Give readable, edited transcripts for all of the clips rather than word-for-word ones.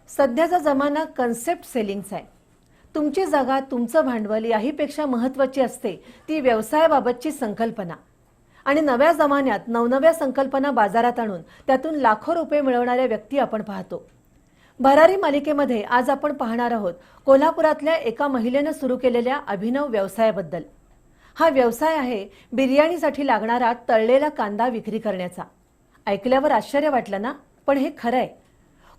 सध्याचा जमाना कन्सेप्ट सेलिंगचा आहे. तुमची जागा, तुमचं भांडवल याहीपेक्षा महत्त्वाची असते ती व्यवसायाबाबतची संकल्पना. आणि नव्या जमान्यात नवनव्या संकल्पना बाजारात आणून त्यातून लाखो रुपये मिळवणाऱ्या व्यक्ती आपण पाहतो. भरारी मालिकेमध्ये आज आपण पाहणार आहोत कोल्हापुरातल्या एका महिलेने सुरू केलेल्या अभिनव व्यवसायाबद्दल. हा व्यवसाय आहे बिर्याणीसाठी लागणारा तळलेला कांदा विक्री करण्याचा. ऐकल्यावर आश्चर्य वाटलं ना, पण हे खरं आहे.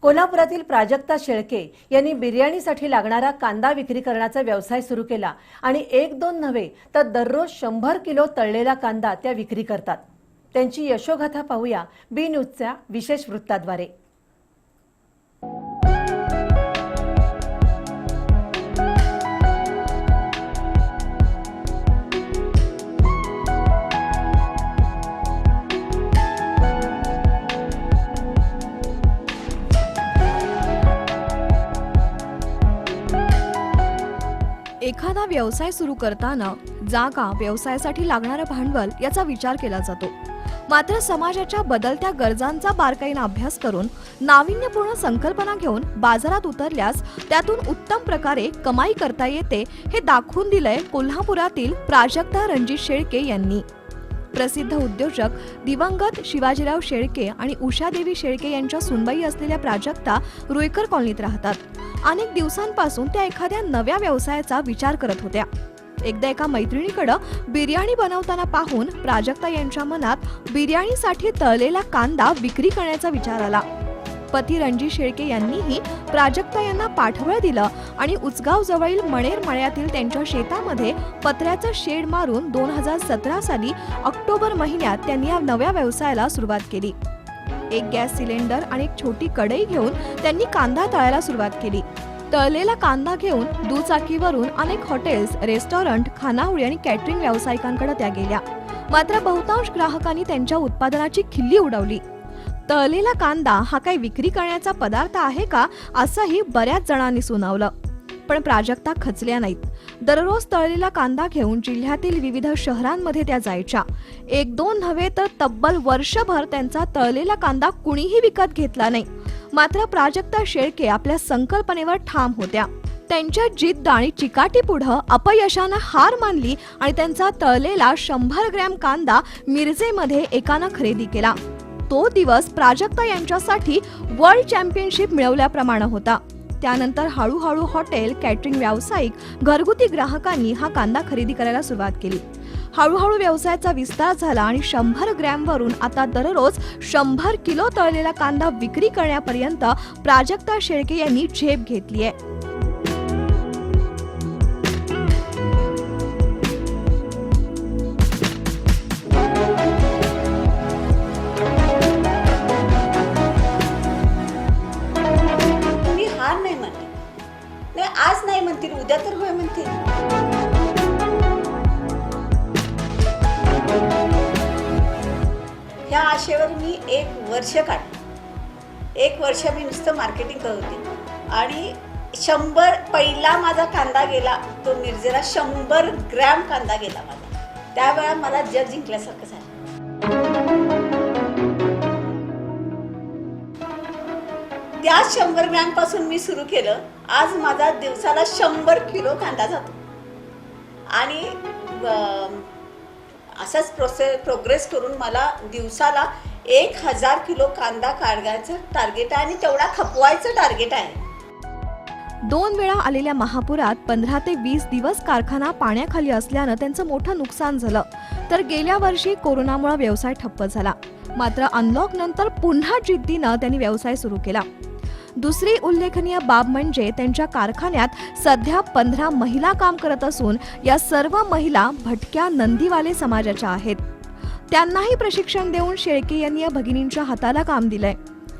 कोल्हापुरातील प्राजक्ता शेळके यांनी बिर्याणीसाठी लागणारा कांदा विक्री करण्याचा व्यवसाय सुरू केला आणि एक दोन नव्हे तर दररोज 100 किलो तळलेला कांदा त्या विक्री करतात. त्यांची यशोगाथा पाहूया बी न्यूजच्या विशेष वृत्ताद्वारे. एखादा व्यवसाय सुरू करताना जागा, व्यवसायासाठी लागणारं भांडवल याचा विचार केला जातो. मात्र समाजाच्या बदलत्या गरजांचा बारकाईने अभ्यास करून नाविन्यपूर्ण संकल्पना घेऊन बाजारात उतरल्यास त्यातून उत्तम प्रकारे कमाई करता येते हे दाखवून दिलंय कोल्हापुरातील प्राजक्ता रणजित शेळके यांनी. प्रसिद्ध उद्योजक दिवंगत शिवाजीराव शेळके आणि उषादेवी शेळके यांच्या सुनबाई असलेल्या प्राजक्ता रुईकर कॉलनीत राहतात. अनेक दिवसांपासून त्या एखाद्या नव्या व्यवसायाचा विचार करत होत्या. एकदा एका मैत्रिणीकडे बिर्याणी बनवताना पाहून प्राजक्ता यांच्या मनात बिर्याणीसाठी तळलेला कांदा विक्री करण्याचा विचार आला. पती रणजित शेळके यांनीही प्राजक्ता यांना पाठबळ दिलं आणि उचगाव जवळील मणेर मळ्यातील त्यांच्या शेतामध्ये पत्र्याचं शेड मारून 2017 साली ऑक्टोबर महिन्यात त्यांनी या नव्या व्यवसायाला सुरुवात केली. एक गॅस सिलेंडर आणि एक छोटी कढई घेऊन त्यांनी कांदा तळायला सुरुवात केली. तळलेला कांदा घेऊन दुचाकीवरून अनेक हॉटेल्स, रेस्टॉरंट, खानावळी आणि कॅटरिंग व्यावसायिकांकडे त्या गेल्या. मात्र बहुतांश ग्राहकांनी त्यांच्या उत्पादनाची खिल्ली उडवली. तळलेला कांदा हा काही विक्री करण्याचा पदार्थ आहे का असंही बऱ्याच जणांनी सुनावलं. पण प्राजक्ता खचल्या नाहीत. दररोज तळलेला कांदा घेऊन जिल्ह्यातील विविध शहरांमध्ये त्या जायच्या. एक दोन नव्हे तर तब्बल वर्षभर त्यांचा तळलेला कांदा कुणीही विकत घेतला नाही. मात्र प्राजक्ता शेळके आपल्या संकल्पनेवर ठाम होत्या. त्यांच्या जिद्द आणि चिकाटीपुढं अपयशानं हार मानली आणि त्यांचा तळलेला 100 ग्रॅम कांदा मिरजेमध्ये एकानं खरेदी केला. तो दिवस प्राजक्ता यांच्यासाठी वर्ल्ड चॅम्पियनशिप मिळवल्याप्रमाणे होता. त्यानंतर हळूहळू हॉटेल, कॅटरिंग व्यावसायिक, घरगुती ग्राहकांनी हा कांदा खरेदी करायला सुरुवात केली. हळूहळू व्यवसायाचा विस्तार झाला आणि 100 ग्रॅमवरून आता दररोज 100 किलो तळलेला कांदा विक्री करण्यापर्यंत प्राजक्ता शेळके यांनी झेप घेतली आहे. आज नाही म्हणतील, उद्या तर होय म्हणतील. ह्या आशेवर मी 1 वर्ष काढलं. 1 वर्ष मी नुसतं मार्केटिंग करत होते आणि 100 पहिला माझा कांदा गेला तो मिरजेला. 100 ग्रॅम कांदा गेला माझा. त्यावेळा मला जग जिंकल्यासारखं झालं. त्या 100 ग्रॅम पासून मी सुरू केलं. आज माझा दिवसाला 100 किलो कांदा जातो आणि असाच प्रोग्रेस करून मला दिवसाला 1000 किलो कांदा काढायचं टार्गेट आहे आणि तेवढा खपवायचं टार्गेट आहे. 2 वेळा आलेल्या महापुरात 15 ते 20 दिवस कारखाना पाण्याखाली असल्यानं त्यांचं मोठं नुकसान झालं. तर गेल्या वर्षी कोरोनामुळे व्यवसाय ठप्प झाला. मात्र अनलॉक नंतर पुन्हा जिद्दीनं त्यांनी व्यवसाय सुरू केला. दुसरी उल्लेखनीय बाब म्हणजे त्यांच्या कारखान्यात सध्या 15 महिला काम करत असून या सर्व महिला भटक्या नंदीवाले समाजाच्या आहेत. त्यांनाही प्रशिक्षण देऊन शेळके यांनी या भगिनींच्या हाताला काम दिलंय.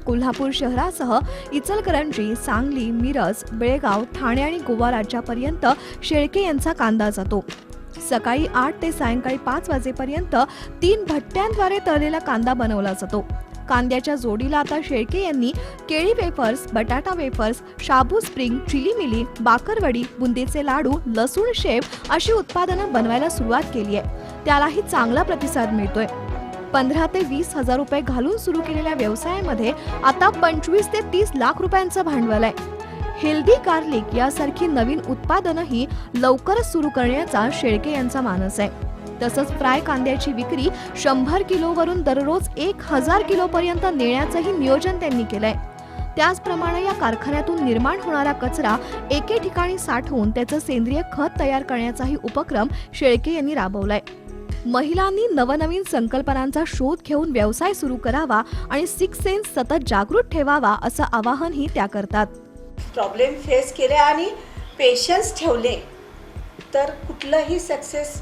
कोल्हापूर शहरासह इचलकरंजी, सांगली, मिरज, बेळगाव, ठाणे आणि गोवा राज्यापर्यंत शेळके यांचा कांदा जातो. सकाळी 8 ते सायंकाळी 5 वाजेपर्यंत 3 भट्ट्यांद्वारे तळलेला कांदा बनवला जातो. कांद्याच्या जोडीला आता शेळके यांनी केळी वेफर्स, बटाटा वेफर्स, शाबू स्प्रिंग, चिली मिली, बाकरवडी, बुंदीचे लाडू, लसूण शेव अशी उत्पादनं बनवायला सुरुवात केली आहे. त्यालाही चांगला प्रतिसाद मिळतोय. 15 ते 20 हजार रुपये घालून सुरू केलेल्या व्यवसायामध्ये आता 25 ते 30 लाख रुपयांचं भांडवल आहे. हेल्दी गार्लिक यासारखी नवीन उत्पादनंही लवकरच सुरू करण्याचा शेळके यांचा मानस आहे. तसंच फ्राय कांद्याची विक्री 100 किलोवरून दररोज 1000 किलोपर्यंत नेण्याचंही नियोजन त्यांनी केलंय. त्याचप्रमाणे या कारखान्यातून निर्माण होणारा कचरा एके ठिकाणी साठवून त्याचं सेंद्रिय खत तयार करण्याचाही उपक्रम शेळके यांनी राबवलाय. महिलांनी नवनवीन संकल्पनांचा शोध घेऊन व्यवसाय सुरू करावा आणि सिक्स सेन्स सतत जागृत ठेवावा असं आवाहनही त्या करतात. प्रॉब्लेम फेस केले आणि पेशन्स ठेवले तर कुठलंही सक्सेस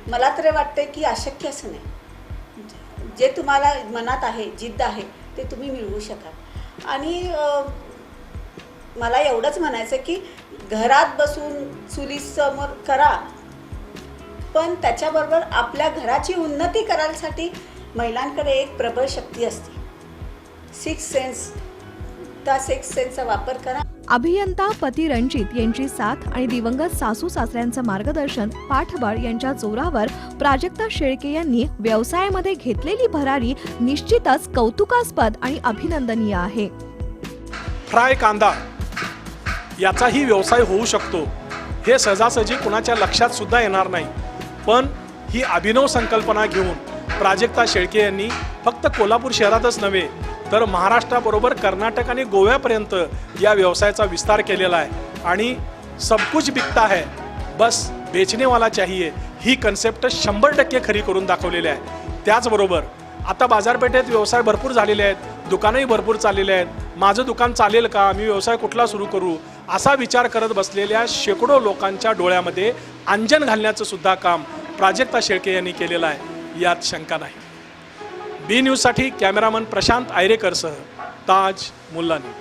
मला तरी वाटते की अशक्य असं नाही. जे तुम्हाला मनात आहे, जिद्द आहे, ते तुम्ही मिळवू शकाल. आणि मला एवढंच म्हणायचं की घरात बसून चुलीसमोर करा, पण त्याच्याबरोबर आपल्या घराची उन्नती करायसाठी महिलांकडे एक प्रबळ शक्ती असते. सिक्स सेन्स, त्या सिक्स सेन्सचा वापर करा. अभियंता पती रणजित यांची साथ आणि दिवंगत सासू सासऱ्यांचं मार्गदर्शन, पाठबळ यांच्या जोरावर प्राजक्ता शेळके यांनी व्यवसायामध्ये घेतलेली भरारी निश्चितच कौतुकास्पद आणि अभिनंदनीय आहे. फ्राय कांदा याचाही व्यवसाय होऊ शकतो हे सहजासहजी कुणाच्या लक्षात सुद्धा येणार नाही. पण ही अभिनव संकल्पना घेऊन प्राजक्ता शेळके यांनी फक्त कोल्हापूर शहरातच नव्हे तर महाराष्ट्राबरोबर कर्नाटक आणि गोव्यापर्यंत या व्यवसायाचा विस्तार केलेला आहे. आणि सब कुछ बिकता है बस बेचने वाला चाहिए ही कन्सेप्ट 100% खरी करून दाखवलेली आहे. त्याचबरोबर आता बाजारपेठेत व्यवसाय भरपूर झालेले आहेत, दुकानंही भरपूर चाललेले आहेत. माझं दुकान चालेल का, मी व्यवसाय कुठला सुरू करू असा विचार करत बसलेल्या शेकडो लोकांच्या डोळ्यामध्ये अंजन घालण्याचं सुद्धा काम प्राजक्ता शेळके यांनी केलेलं आहे, यात शंका नाही. बी न्यूजसाठी कॅमेरामन प्रशांत आयरेकरसह ताज मुल्लानी.